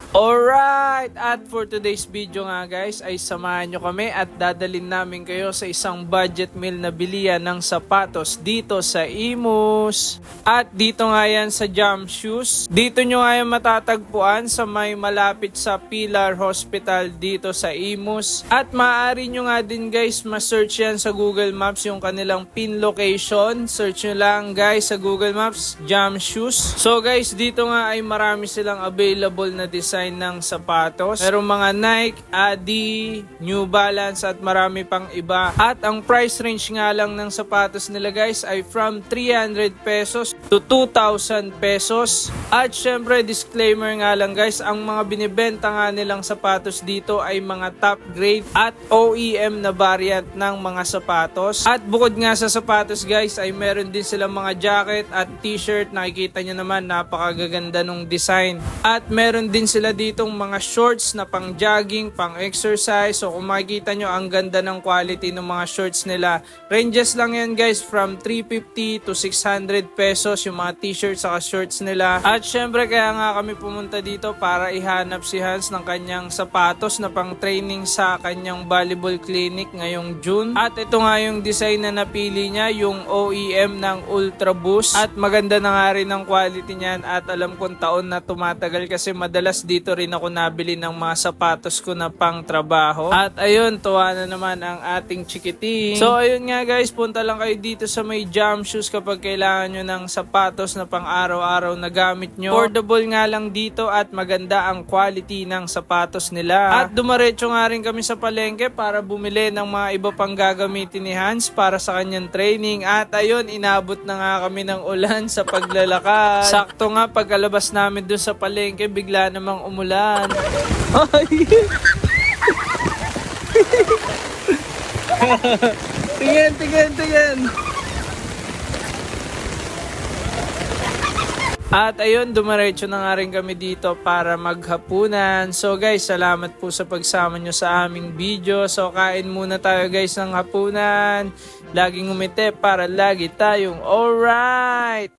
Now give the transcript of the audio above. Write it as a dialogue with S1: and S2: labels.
S1: Alright! At for today's video nga guys ay samahan nyo kami at dadalhin namin kayo sa isang budget meal na bilihan ng sapatos dito sa Imus. At dito nga yan sa Jam Shoes. Dito nyo nga yan matatagpuan sa may malapit sa Pilar Hospital dito sa Imus. At maaari nyo nga din guys ma-search yan sa Google Maps yung kanilang pin location. Search nyo lang guys sa Google Maps, Jam Shoes. So guys dito nga ay marami silang available na design ng sapatos. Merong mga Nike, Adi, New Balance at marami pang iba. At ang price range nga lang ng sapatos nila guys ay from 300 pesos to 2,000 pesos. At syempre disclaimer nga lang guys, ang mga binibenta nga nilang sapatos dito ay mga top grade at OEM na variant ng mga sapatos. At bukod nga sa sapatos guys ay meron din silang mga jacket at t-shirt. Nakikita nyo naman napakagaganda ng design. At meron din sila ditong mga shorts na pang jogging, pang exercise. So kung makikita nyo ang ganda ng quality ng mga shorts nila. Ranges lang yan guys from 350 to 600 pesos yung mga t-shirts saka shorts nila. At syempre kaya nga kami pumunta dito para ihanap si Hans ng kanyang sapatos na pang training sa kanyang volleyball clinic ngayong June. At ito nga yung design na napili niya, yung OEM ng Ultra Boost. At maganda na nga rin ang quality niyan at alam kong taon na tumatagal kasi madalas dito rin ako nabili ng mga sapatos ko na pang trabaho. At ayun, tuwa na naman ang ating chikiting. So ayun nga guys, punta lang kayo dito sa may Jam Shoes kapag kailangan nyo ng sapatos na pang araw-araw na gamit nyo. Affordable nga lang dito at maganda ang quality ng sapatos nila. At dumaretso nga rin kami sa palengke para bumili ng mga iba pang gagamitin ni Hans para sa kanyang training. At ayun, inabot na nga kami ng ulan sa paglalakad. Sakto nga pagkalabas namin dun sa palengke, bigla namang umulan. Ay! Tingin! At ayun, dumaretso na nga rin kami dito para maghapunan. So guys, salamat po sa pagsama nyo sa aming video. So kain muna tayo guys ng hapunan. Laging umite para lagi tayong alright!